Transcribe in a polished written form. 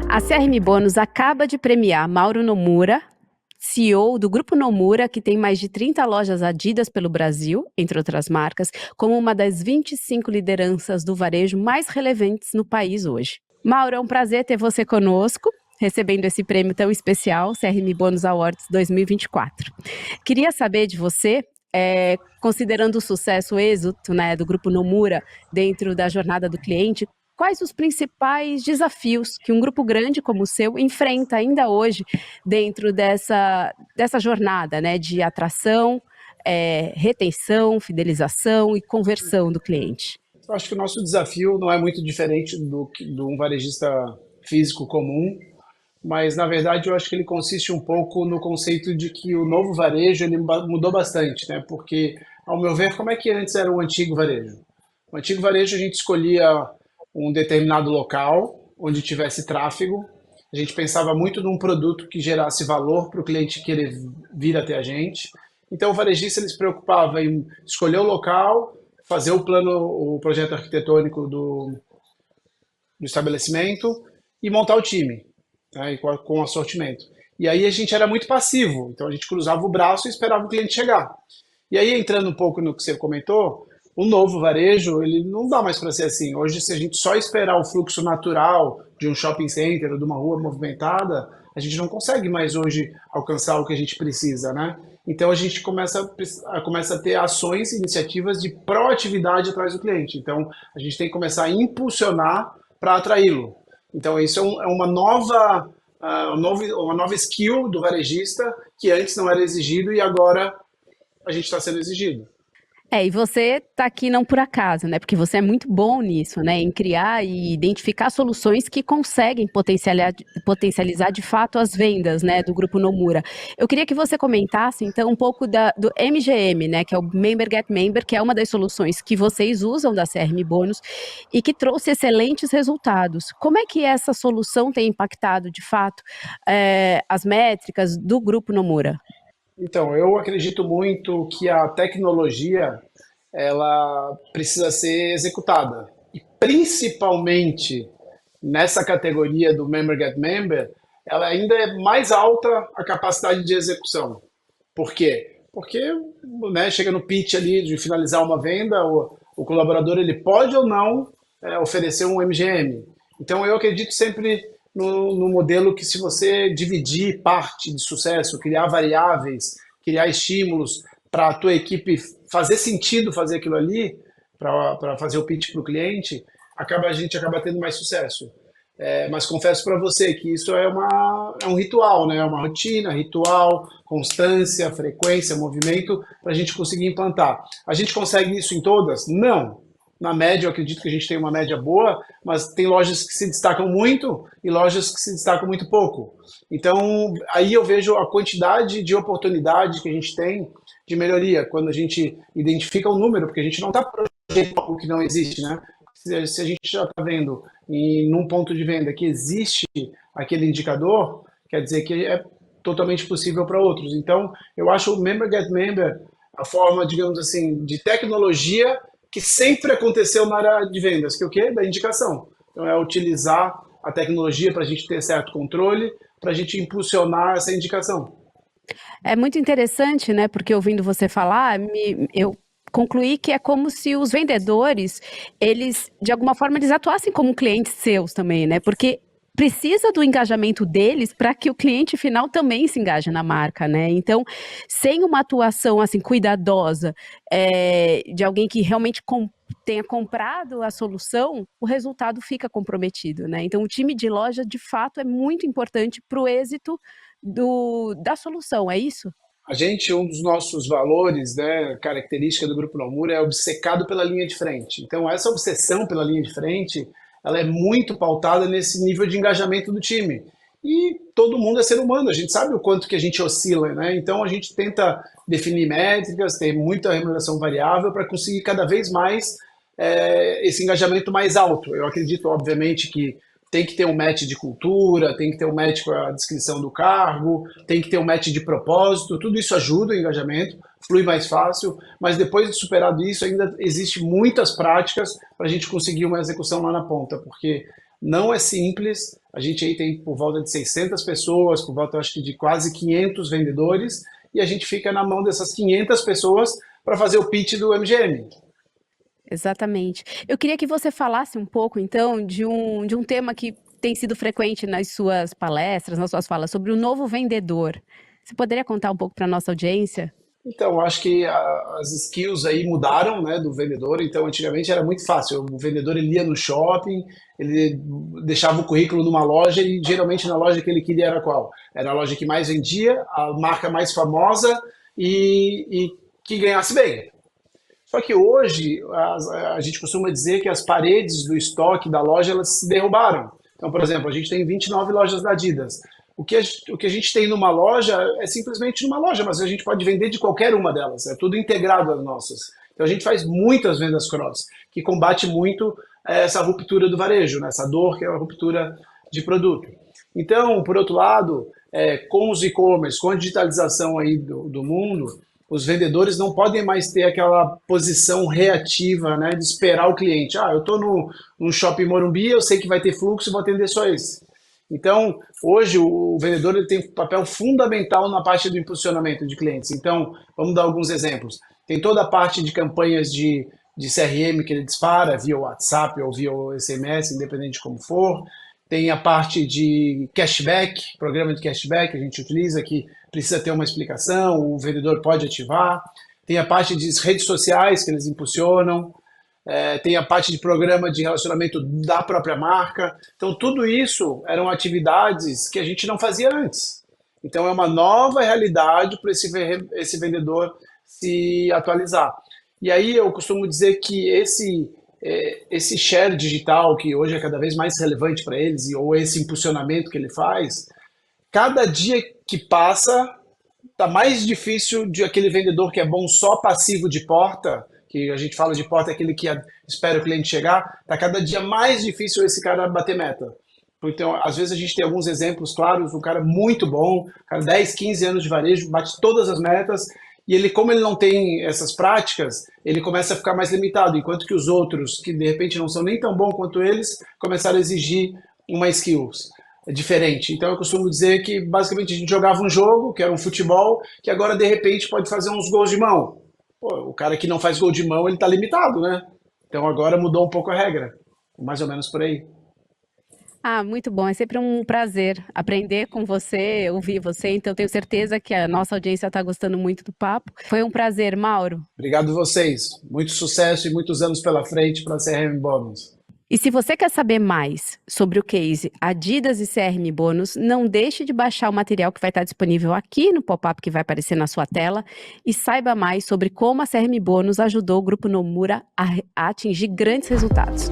A CRM Bônus acaba de premiar Mauro Nomura, CEO do Grupo Nomura, que tem mais de 30 lojas Adidas pelo Brasil, entre outras marcas, como uma das 25 lideranças do varejo mais relevantes no país hoje. Mauro, é um prazer ter você conosco, recebendo esse prêmio tão especial, CRM Bônus Awards 2024. Queria saber de você, considerando o sucesso, o êxito, né, do Grupo Nomura dentro da jornada do cliente, quais os principais desafios que um grupo grande como o seu enfrenta ainda hoje dentro dessa jornada, né, de atração, retenção, fidelização e conversão do cliente? Eu acho que o nosso desafio não é muito diferente de um varejista físico comum, mas na verdade eu acho que ele consiste um pouco no conceito de que o novo varejo ele mudou bastante, né? Porque, ao meu ver, como é que antes era o antigo varejo? O antigo varejo a gente escolhia um determinado local onde tivesse tráfego, a gente pensava muito num produto que gerasse valor para o cliente querer vir até a gente. Então o varejista ele se preocupava em escolher o local, fazer o plano, o projeto arquitetônico do estabelecimento e montar o time, né, com assortimento. E aí a gente era muito passivo, então a gente cruzava o braço e esperava o cliente chegar. E aí, entrando um pouco no que você comentou, o novo varejo, ele não dá mais para ser assim. Hoje, se a gente só esperar o fluxo natural de um shopping center ou de uma rua movimentada, a gente não consegue mais hoje alcançar o que a gente precisa, né? Então a gente começa a ter ações, iniciativas de proatividade atrás do cliente. Então a gente tem que começar a impulsionar para atraí-lo. Então isso é uma nova skill do varejista que antes não era exigido e agora a gente está sendo exigido. E você está aqui não por acaso, né? Porque você é muito bom nisso, né? Em criar e identificar soluções que conseguem potencializar de fato as vendas, né? Do Grupo Nomura. Eu queria que você comentasse, então, um pouco do MGM, né? Que é o Member Get Member, que é uma das soluções que vocês usam da CRM Bônus e que trouxe excelentes resultados. Como é que essa solução tem impactado, de fato, as métricas do Grupo Nomura? Então, eu acredito muito que a tecnologia ela precisa ser executada. E principalmente nessa categoria do Member Get Member, ela ainda é mais alta a capacidade de execução. Por quê? Porque né, chega no pitch ali de finalizar uma venda, o colaborador ele pode ou não oferecer um MGM. Então eu acredito sempre no modelo que se você dividir parte de sucesso, criar variáveis, criar estímulos para a tua equipe fazer sentido fazer aquilo ali, para fazer o pitch para o cliente, a gente acaba tendo mais sucesso. Mas confesso para você que isso é um ritual, né? É uma rotina, ritual, constância, frequência, movimento, para a gente conseguir implantar. A gente consegue isso em todas? Não. Na média, eu acredito que a gente tem uma média boa, mas tem lojas que se destacam muito e lojas que se destacam muito pouco. Então, aí eu vejo a quantidade de oportunidade que a gente tem de melhoria, quando a gente identifica o número, porque a gente não está projetando algo que não existe, né? Se a gente já está vendo num ponto de venda que existe aquele indicador, quer dizer que é totalmente possível para outros. Então, eu acho o Member Get Member a forma, digamos assim, de tecnologia que sempre aconteceu na área de vendas, que é o quê? Da indicação. Então, é utilizar a tecnologia para a gente ter certo controle, para a gente impulsionar essa indicação. É muito interessante, né? Porque ouvindo você falar, eu concluí que é como se os vendedores, eles, de alguma forma, eles atuassem como clientes seus também, né? Porque precisa do engajamento deles para que o cliente final também se engaje na marca, né? Então, sem uma atuação assim cuidadosa de alguém que realmente tenha comprado a solução, o resultado fica comprometido, né? Então, o time de loja, de fato, é muito importante para o êxito da solução, é isso? Um dos nossos valores, né, característica do Grupo Nomura é obcecado pela linha de frente. Então, essa obsessão pela linha de frente, ela é muito pautada nesse nível de engajamento do time. E todo mundo é ser humano, a gente sabe o quanto que a gente oscila, né? Então, a gente tenta definir métricas, ter muita remuneração variável para conseguir cada vez mais esse engajamento mais alto. Eu acredito, obviamente, que tem que ter um match de cultura, tem que ter um match com a descrição do cargo, tem que ter um match de propósito, tudo isso ajuda o engajamento, flui mais fácil, mas depois de superado isso, ainda existe muitas práticas para a gente conseguir uma execução lá na ponta, porque não é simples, a gente aí tem por volta de 600 pessoas, por volta, acho que, de quase 500 vendedores, e a gente fica na mão dessas 500 pessoas para fazer o pitch do MGM. Exatamente. Eu queria que você falasse um pouco, então, de um tema que tem sido frequente nas suas palestras, nas suas falas, sobre o novo vendedor. Você poderia contar um pouco para a nossa audiência? Então, acho que as skills aí mudaram, né, do vendedor. Então, antigamente era muito fácil. O vendedor ele ia no shopping, ele deixava o currículo numa loja e geralmente na loja que ele queria era qual? Era a loja que mais vendia, a marca mais famosa e que ganhasse bem. Só que hoje a gente costuma dizer que as paredes do estoque da loja elas se derrubaram. Então, por exemplo, a gente tem 29 lojas da Adidas. O que a gente tem numa loja é simplesmente numa loja, mas a gente pode vender de qualquer uma delas. É tudo integrado às nossas. Então a gente faz muitas vendas cross, que combate muito essa ruptura do varejo, né? Essa dor que é a ruptura de produto. Então, por outro lado, com os e-commerce, com a digitalização aí do mundo, os vendedores não podem mais ter aquela posição reativa, né, de esperar o cliente. Eu estou no shopping Morumbi, eu sei que vai ter fluxo, vou atender só esse. Então, hoje o vendedor ele tem um papel fundamental na parte do impulsionamento de clientes. Então, vamos dar alguns exemplos. Tem toda a parte de campanhas de CRM que ele dispara via WhatsApp ou via SMS, independente de como for. Tem a parte de cashback, programa de cashback que a gente utiliza, que precisa ter uma explicação, o vendedor pode ativar. Tem a parte de redes sociais que eles impulsionam. Tem a parte de programa de relacionamento da própria marca. Então, tudo isso eram atividades que a gente não fazia antes. Então, é uma nova realidade para esse vendedor se atualizar. E aí eu costumo dizer que esse share digital, que hoje é cada vez mais relevante para eles, ou esse impulsionamento que ele faz, cada dia que passa, está mais difícil de aquele vendedor que é bom só passivo de porta, que a gente fala de porta, é aquele que espera o cliente chegar, está cada dia mais difícil esse cara bater meta. Então, às vezes a gente tem alguns exemplos claros, um cara muito bom, cara 10, 15 anos de varejo, bate todas as metas, e ele, como ele não tem essas práticas, ele começa a ficar mais limitado, enquanto que os outros, que de repente não são nem tão bons quanto eles, começaram a exigir uma skills diferente. Então eu costumo dizer que basicamente a gente jogava um jogo, que era um futebol, que agora de repente pode fazer uns gols de mão. Pô, o cara que não faz gol de mão, ele está limitado, né? Então agora mudou um pouco a regra, mais ou menos por aí. Muito bom. É sempre um prazer aprender com você, ouvir você. Então, tenho certeza que a nossa audiência está gostando muito do papo. Foi um prazer, Mauro. Obrigado a vocês. Muito sucesso e muitos anos pela frente para a CRM Bônus. E se você quer saber mais sobre o case Adidas e CRM Bônus, não deixe de baixar o material que vai estar disponível aqui no pop-up que vai aparecer na sua tela e saiba mais sobre como a CRM Bônus ajudou o Grupo Nomura a atingir grandes resultados.